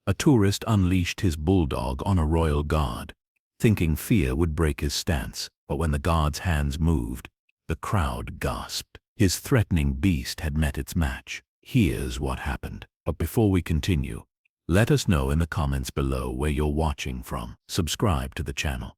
A tourist unleashed his bulldog on a royal guard, thinking fear would break his stance, but when the guard's hands moved, the crowd gasped. His threatening beast had met its match. Here's what happened. But before we continue, let us know in the comments below where you're watching from. Subscribe to the channel,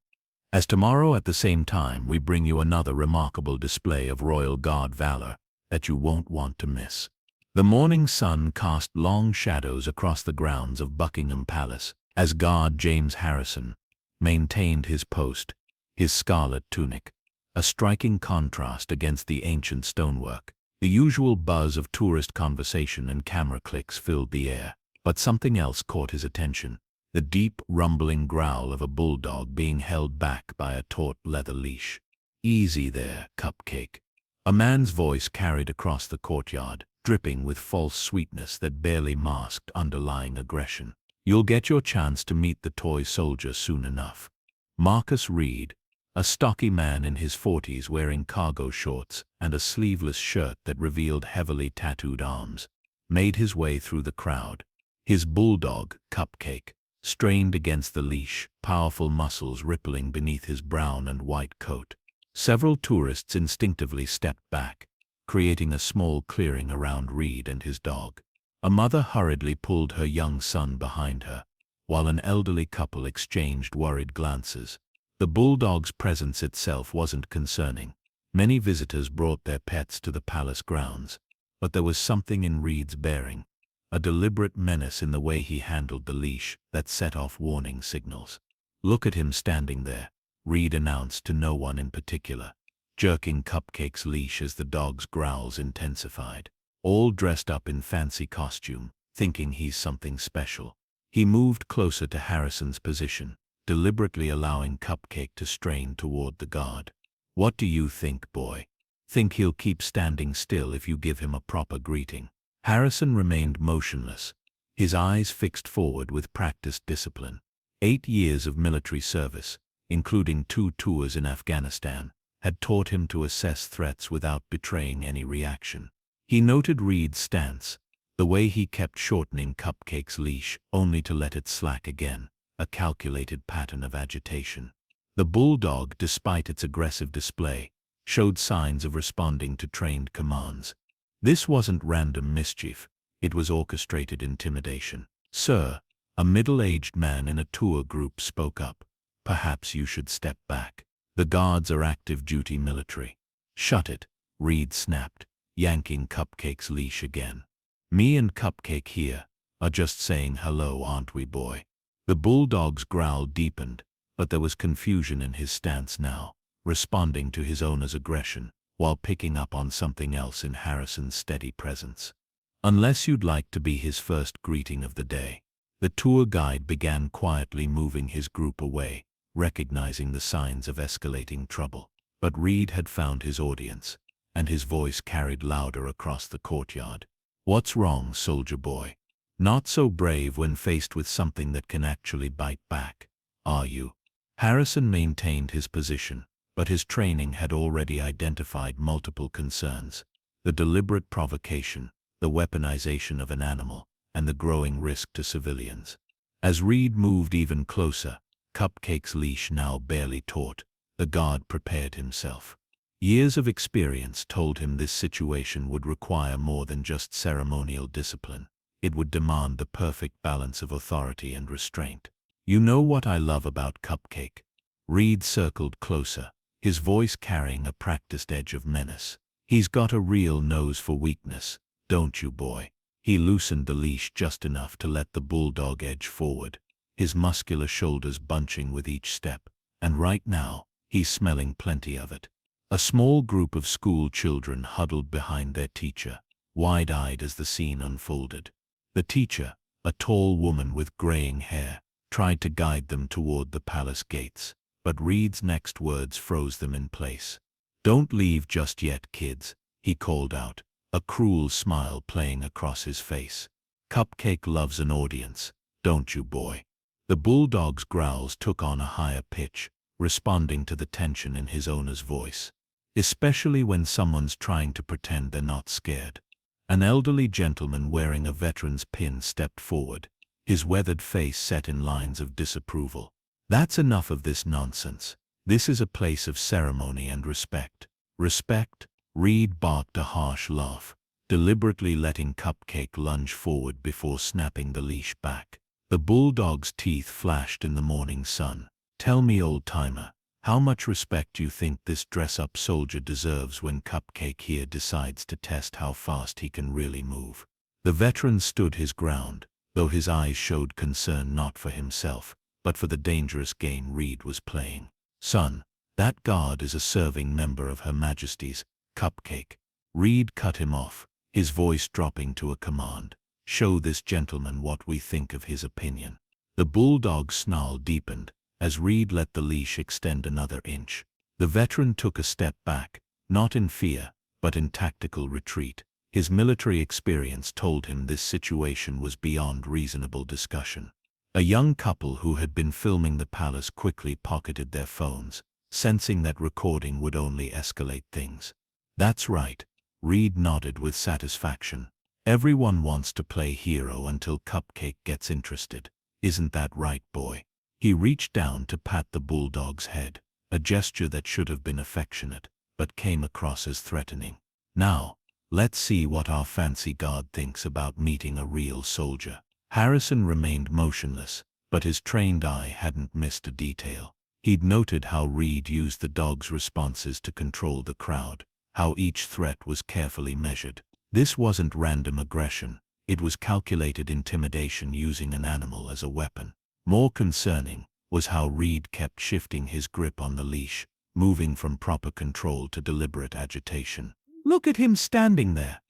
as tomorrow at the same time we bring you another remarkable display of royal guard valor that you won't want to miss. The morning sun cast long shadows across the grounds of Buckingham Palace as guard James Harrison maintained his post, his scarlet tunic, a striking contrast against the ancient stonework. The usual buzz of tourist conversation and camera clicks filled the air, but something else caught his attention: the deep, rumbling growl of a bulldog being held back by a taut leather leash. "Easy there, Cupcake," a man's voice carried across the courtyard, dripping with false sweetness that barely masked underlying aggression. "You'll get your chance to meet the toy soldier soon enough." Marcus Reed, a stocky man in his 40s wearing cargo shorts and a sleeveless shirt that revealed heavily tattooed arms, made his way through the crowd. His bulldog, Cupcake, strained against the leash, powerful muscles rippling beneath his brown and white coat. Several tourists instinctively stepped back, creating a small clearing around Reed and his dog. A mother hurriedly pulled her young son behind her, while an elderly couple exchanged worried glances. The bulldog's presence itself wasn't concerning. Many visitors brought their pets to the palace grounds, but there was something in Reed's bearing, a deliberate menace in the way he handled the leash that set off warning signals. "Look at him standing there," Reed announced to no one in particular, jerking Cupcake's leash as the dog's growls intensified. "All dressed up in fancy costume, thinking he's something special." He moved closer to Harrison's position, deliberately allowing Cupcake to strain toward the guard. "What do you think, boy? Think he'll keep standing still if you give him a proper greeting?" Harrison remained motionless, his eyes fixed forward with practiced discipline. 8 years of military service, including 2 tours in Afghanistan, had taught him to assess threats without betraying any reaction. He noted Reed's stance, the way he kept shortening Cupcake's leash only to let it slack again, a calculated pattern of agitation. The bulldog, despite its aggressive display, showed signs of responding to trained commands. This wasn't random mischief, it was orchestrated intimidation. "Sir," a middle-aged man in a tour group spoke up, "perhaps you should step back. The guards are active-duty military." "Shut it," Reed snapped, yanking Cupcake's leash again. "Me and Cupcake here are just saying hello, aren't we, boy?" The bulldog's growl deepened, but there was confusion in his stance now, responding to his owner's aggression, while picking up on something else in Harrison's steady presence. "Unless you'd like to be his first greeting of the day." The tour guide began quietly moving his group away, recognizing the signs of escalating trouble. But Reed had found his audience, and his voice carried louder across the courtyard. "What's wrong, soldier boy? Not so brave when faced with something that can actually bite back, are you?" Harrison maintained his position, but his training had already identified multiple concerns: the deliberate provocation, the weaponization of an animal, and the growing risk to civilians. As Reed moved even closer, Cupcake's leash now barely taut, the guard prepared himself. Years of experience told him this situation would require more than just ceremonial discipline. It would demand the perfect balance of authority and restraint. "You know what I love about Cupcake?" Reed circled closer, his voice carrying a practiced edge of menace. "He's got a real nose for weakness, don't you, boy?" He loosened the leash just enough to let the bulldog edge forward, his muscular shoulders bunching with each step. "And right now, he's smelling plenty of it." A small group of school children huddled behind their teacher, wide-eyed as the scene unfolded. The teacher, a tall woman with graying hair, tried to guide them toward the palace gates, but Reed's next words froze them in place. "Don't leave just yet, kids," he called out, a cruel smile playing across his face. "Cupcake loves an audience, don't you, boy?" The bulldog's growls took on a higher pitch, responding to the tension in his owner's voice, especially when someone's trying to pretend they're not scared. An elderly gentleman wearing a veteran's pin stepped forward, his weathered face set in lines of disapproval. That's enough of this nonsense. This is a place of ceremony and respect. Respect? Reed barked a harsh laugh, deliberately letting Cupcake lunge forward before snapping the leash back. The bulldog's teeth flashed in the morning sun. Tell me, old-timer, how much respect you think this dress-up soldier deserves when Cupcake here decides to test how fast he can really move? The veteran stood his ground, though his eyes showed concern not for himself, but for the dangerous game Reed was playing. Son, that guard is a serving member of Her Majesty's. Cupcake. Reed cut him off, his voice dropping to a command. Show this gentleman what we think of his opinion. The bulldog's snarl deepened, as Reed let the leash extend another inch. The veteran took a step back, not in fear, but in tactical retreat. His military experience told him this situation was beyond reasonable discussion. A young couple who had been filming the palace quickly pocketed their phones, sensing that recording would only escalate things. That's right, Reed nodded with satisfaction. Everyone wants to play hero until Cupcake gets interested. Isn't that right, boy? He reached down to pat the bulldog's head, a gesture that should have been affectionate, but came across as threatening. Now, let's see what our fancy guard thinks about meeting a real soldier. Harrison remained motionless, but his trained eye hadn't missed a detail. He'd noted how Reed used the dog's responses to control the crowd, how each threat was carefully measured. This wasn't random aggression, it was calculated intimidation using an animal as a weapon. More concerning was how Reed kept shifting his grip on the leash, moving from proper control to deliberate agitation. Look at him standing there.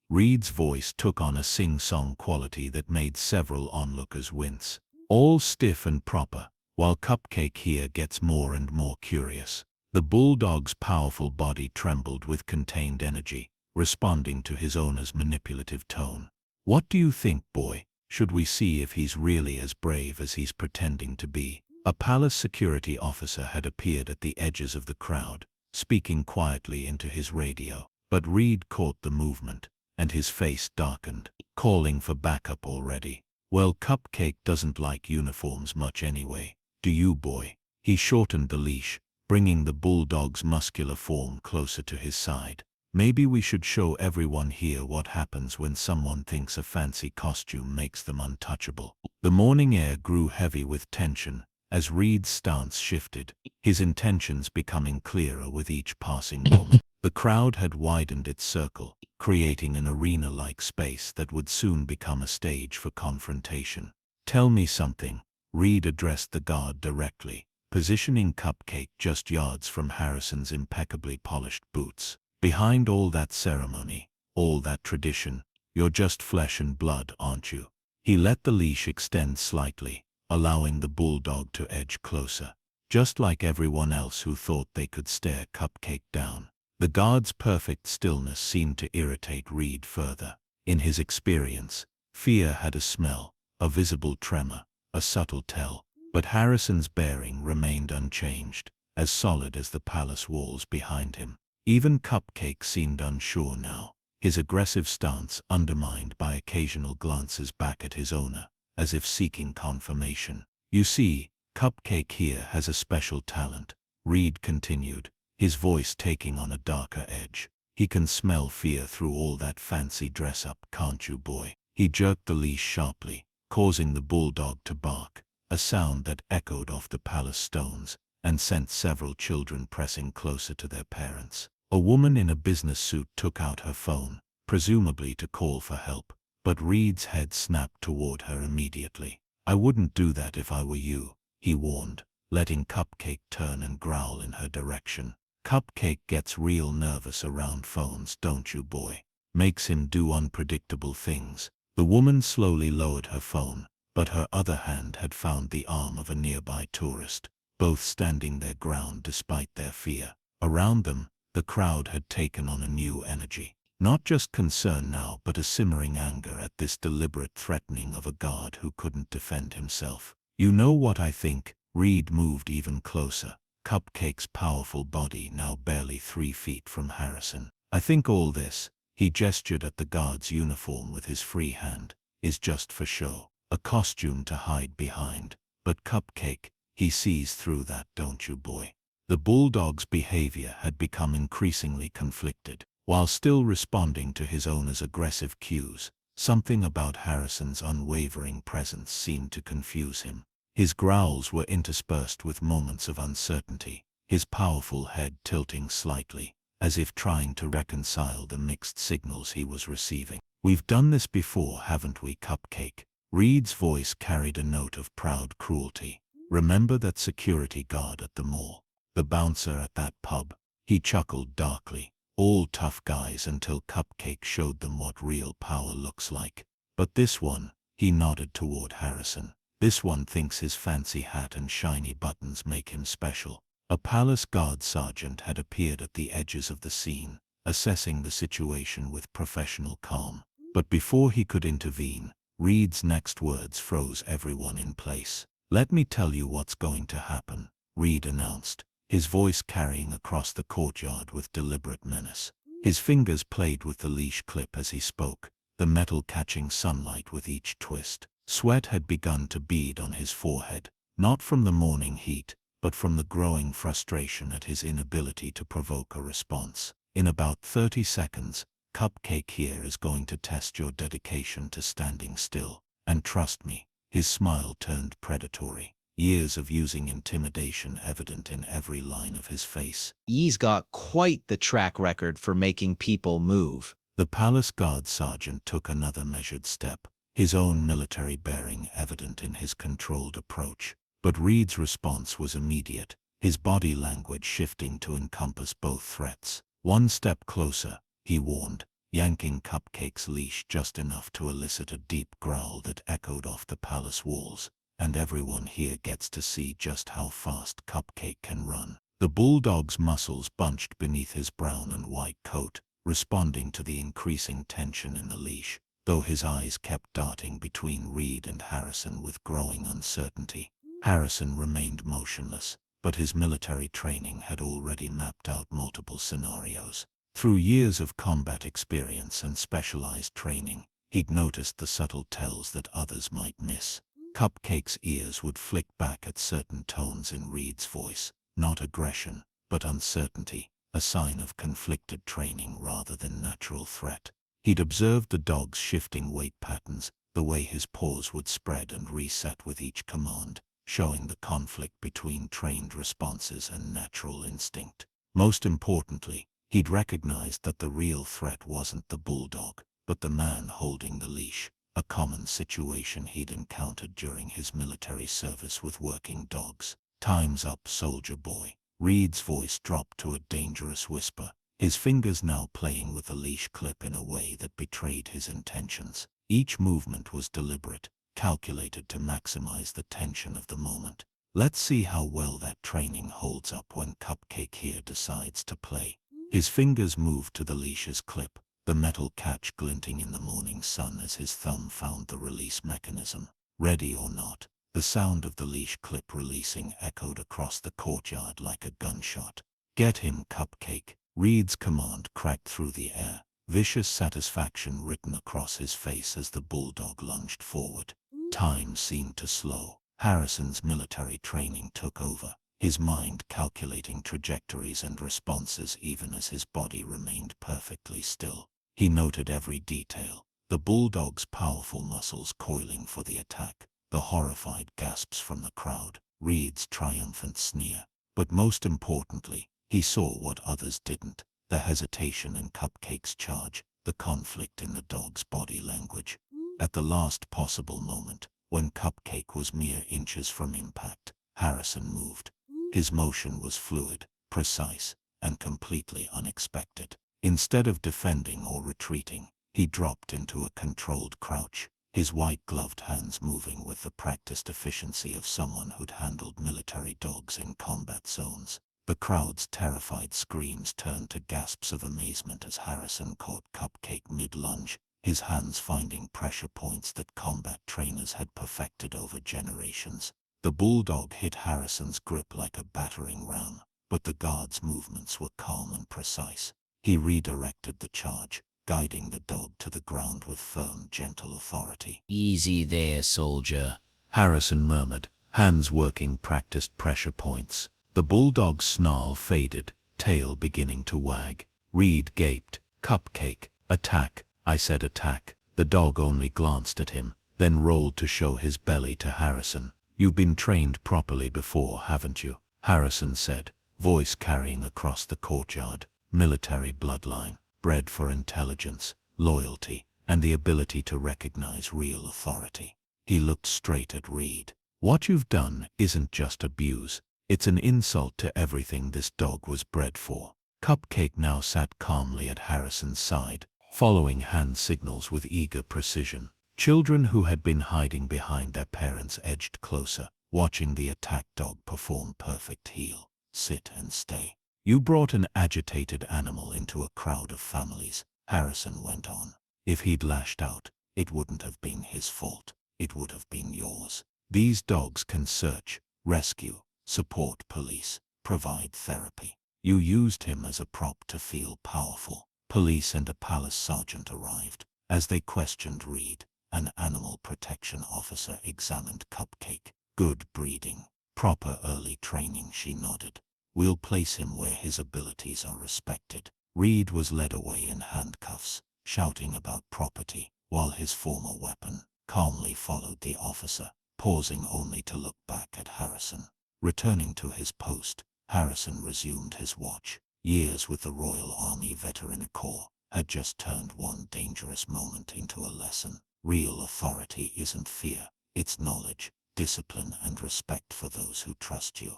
Reed's voice took on a sing-song quality that made several onlookers wince. All stiff and proper, while Cupcake here gets more and more curious. The bulldog's powerful body trembled with contained energy, responding to his owner's manipulative tone. What do you think, boy? Should we see if he's really as brave as he's pretending to be? A palace security officer had appeared at the edges of the crowd, speaking quietly into his radio. But Reed caught the movement, and his face darkened. Calling for backup already. Well, Cupcake doesn't like uniforms much anyway. Do you, boy? He shortened the leash, bringing the bulldog's muscular form closer to his side. Maybe we should show everyone here what happens when someone thinks a fancy costume makes them untouchable. The morning air grew heavy with tension as Reed's stance shifted, his intentions becoming clearer with each passing moment. The crowd had widened its circle, creating an arena-like space that would soon become a stage for confrontation. Tell me something, Reed addressed the guard directly, positioning Cupcake just yards from Harrison's impeccably polished boots. Behind all that ceremony, all that tradition, you're just flesh and blood, aren't you? He let the leash extend slightly, allowing the bulldog to edge closer, just like everyone else who thought they could stare Cupcake down. The guard's perfect stillness seemed to irritate Reed further. In his experience, fear had a smell, a visible tremor, a subtle tell, but Harrison's bearing remained unchanged, as solid as the palace walls behind him. Even Cupcake seemed unsure now, his aggressive stance undermined by occasional glances back at his owner, as if seeking confirmation. You see, Cupcake here has a special talent, Reed continued, his voice taking on a darker edge. He can smell fear through all that fancy dress-up, can't you, boy? He jerked the leash sharply, causing the bulldog to bark, a sound that echoed off the palace stones and sent several children pressing closer to their parents. A woman in a business suit took out her phone, presumably to call for help, but Reed's head snapped toward her immediately. I wouldn't do that if I were you, he warned, letting Cupcake turn and growl in her direction. Cupcake gets real nervous around phones, don't you, boy? Makes him do unpredictable things. The woman slowly lowered her phone, but her other hand had found the arm of a nearby tourist, both standing their ground despite their fear. Around them, the crowd had taken on a new energy. Not just concern now, but a simmering anger at this deliberate threatening of a guard who couldn't defend himself. You know what I think? Reed moved even closer, Cupcake's powerful body now barely 3 feet from Harrison. I think all this, he gestured at the guard's uniform with his free hand, is just for show. a costume to hide behind. But Cupcake, he sees through that, don't you, boy? The Bulldog's behavior had become increasingly conflicted. While still responding to his owner's aggressive cues, something about Harrison's unwavering presence seemed to confuse him. His growls were interspersed with moments of uncertainty, his powerful head tilting slightly, as if trying to reconcile the mixed signals he was receiving. "We've done this before, haven't we, Cupcake?" Reed's voice carried a note of proud cruelty. "Remember that security guard at the mall? The bouncer at that pub?" He chuckled darkly. "All tough guys until Cupcake showed them what real power looks like. But this one," he nodded toward Harrison, "this one thinks his fancy hat and shiny buttons make him special." A palace guard sergeant had appeared at the edges of the scene, assessing the situation with professional calm. But before he could intervene, Reed's next words froze everyone in place. "Let me tell you what's going to happen," Reed announced, his voice carrying across the courtyard with deliberate menace. His fingers played with the leash clip as he spoke, the metal catching sunlight with each twist. Sweat had begun to bead on his forehead, not from the morning heat, but from the growing frustration at his inability to provoke a response. "In about 30 seconds, Cupcake here is going to test your dedication to standing still. And trust me," his smile turned predatory, years of using intimidation evident in every line of his face. "He's got quite the track record for making people move." The palace guard sergeant took another measured step, his own military bearing evident in his controlled approach. But Reed's response was immediate, his body language shifting to encompass both threats. "One step closer," he warned, yanking Cupcake's leash just enough to elicit a deep growl that echoed off the palace walls. "And everyone here gets to see just how fast Cupcake can run." The Bulldog's muscles bunched beneath his brown and white coat, responding to the increasing tension in the leash, though his eyes kept darting between Reed and Harrison with growing uncertainty. Harrison remained motionless, but his military training had already mapped out multiple scenarios. Through years of combat experience and specialized training, he'd noticed the subtle tells that others might miss. Cupcake's ears would flick back at certain tones in Reed's voice, not aggression, but uncertainty, a sign of conflicted training rather than natural threat. He'd observed the dog's shifting weight patterns, the way his paws would spread and reset with each command, showing the conflict between trained responses and natural instinct. Most importantly, he'd recognized that the real threat wasn't the Bulldog, but the man holding the leash, a common situation he'd encountered during his military service with working dogs. "Time's up, soldier boy." Reed's voice dropped to a dangerous whisper, his fingers now playing with the leash clip in a way that betrayed his intentions. Each movement was deliberate, calculated to maximize the tension of the moment. "Let's see how well that training holds up when Cupcake here decides to play." His fingers moved to the leash's clip, the metal catch glinting in the morning sun as his thumb found the release mechanism. "Ready or not?" The sound of the leash clip releasing echoed across the courtyard like a gunshot. "Get him, Cupcake." Reed's command cracked through the air, vicious satisfaction written across his face as the Bulldog lunged forward. Time seemed to slow. Harrison's military training took over, his mind calculating trajectories and responses even as his body remained perfectly still. He noted every detail, the Bulldog's powerful muscles coiling for the attack, the horrified gasps from the crowd, Reed's triumphant sneer. But most importantly, he saw what others didn't, the hesitation in Cupcake's charge, the conflict in the dog's body language. At the last possible moment, when Cupcake was mere inches from impact, Harrison moved. His motion was fluid, precise, and completely unexpected. Instead of defending or retreating, he dropped into a controlled crouch, his white-gloved hands moving with the practiced efficiency of someone who'd handled military dogs in combat zones. The crowd's terrified screams turned to gasps of amazement as Harrison caught Cupcake mid-lunge, his hands finding pressure points that combat trainers had perfected over generations. The Bulldog hit Harrison's grip like a battering ram, but the guard's movements were calm and precise. He redirected the charge, guiding the dog to the ground with firm, gentle authority. Easy there, soldier, Harrison murmured, hands working practiced pressure points. The bulldog's snarl faded, tail beginning to wag. Reed gaped. Cupcake. Attack. I said attack. The dog only glanced at him, then rolled to show his belly to Harrison. You've been trained properly before, haven't you? Harrison said, voice carrying across the courtyard. Military bloodline, bred for intelligence, loyalty, and the ability to recognize real authority. He looked straight at Reed. What you've done isn't just abuse. It's an insult to everything this dog was bred for. Cupcake now sat calmly at Harrison's side, following hand signals with eager precision. Children who had been hiding behind their parents edged closer, watching the attacked dog perform perfect heel, sit and stay. You brought an agitated animal into a crowd of families, Harrison went on. If he'd lashed out, it wouldn't have been his fault. It would have been yours. These dogs can search, rescue, support police, provide therapy. You used him as a prop to feel powerful. Police and a palace sergeant arrived. As they questioned Reed, an animal protection officer examined Cupcake. Good breeding, proper early training, she nodded. We'll place him where his abilities are respected. Reed was led away in handcuffs, shouting about property, while his former weapon calmly followed the officer, pausing only to look back at Harrison. Returning to his post, Harrison resumed his watch. Years with the Royal Army Veteran Corps had just turned one dangerous moment into a lesson. Real authority isn't fear, it's knowledge, discipline and respect for those who trust you.